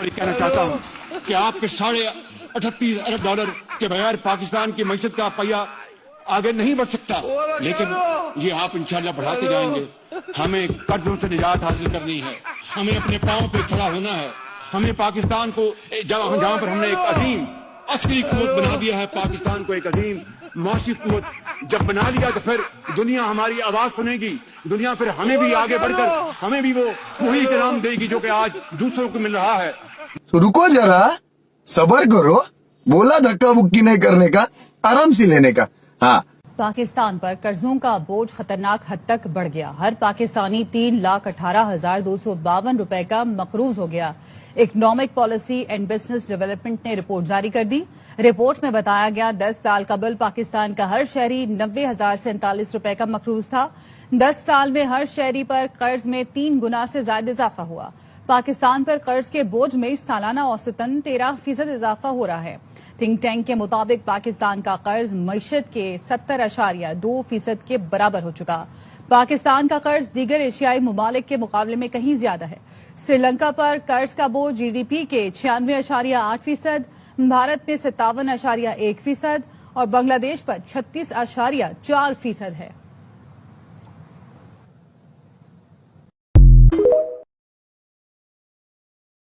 पर कहना चाहता हूँ कि आपके $38.5 अरब के बगैर पाकिस्तान की मईशत का पहिया आगे नहीं बढ़ सकता, लेकिन ये आप इंशाल्लाह बढ़ाते जाएंगे। हमें कर्जों से निजात हासिल करनी है, हमें अपने पांव पे खड़ा होना है। हमें पाकिस्तान को जहां पर हमने एक अजीम अस्करी कुव्वत बना दिया है, पाकिस्तान को एक अजीम माशी कुव्वत जब बना लिया तो फिर दुनिया हमारी आवाज सुनेगी, दुनिया फिर हमें भी आगे बढ़कर हमें भी वो वही इनाम देगी जो कि आज दूसरों को मिल रहा है। तो रुको जरा, सब्र करो, बोला धक्का मुक्की नहीं करने का, आराम से लेने का। हाँ, पाकिस्तान पर कर्जों का बोझ खतरनाक हद तक बढ़ गया। हर पाकिस्तानी 3,18,252 रुपए का मकरूज हो गया। Economic policy and business development ने रिपोर्ट जारी कर दी। रिपोर्ट में बताया गया 10 साल कबल पाकिस्तान का हर शहरी 90,047 रुपए का मकरूज था। 10 साल में हर शहरी पर कर्ज में 3 गुना से ज्यादा इजाफा हुआ। पाकिस्तान पर कर्ज के बोझ में सालाना औसतन 13% इजाफा हो रहा है। थिंक टैंक के मुताबिक पाकिस्तान का कर्ज मईशत के 70.2% के बराबर हो चुका। पाकिस्तान का कर्ज दीगर एशियाई ममालिक के मुकाबले में कहीं ज्यादा है। श्रीलंका पर कर्ज का बोझ जीडीपी के 96.8%, भारत में 57.1% और बांग्लादेश पर 36.4% है।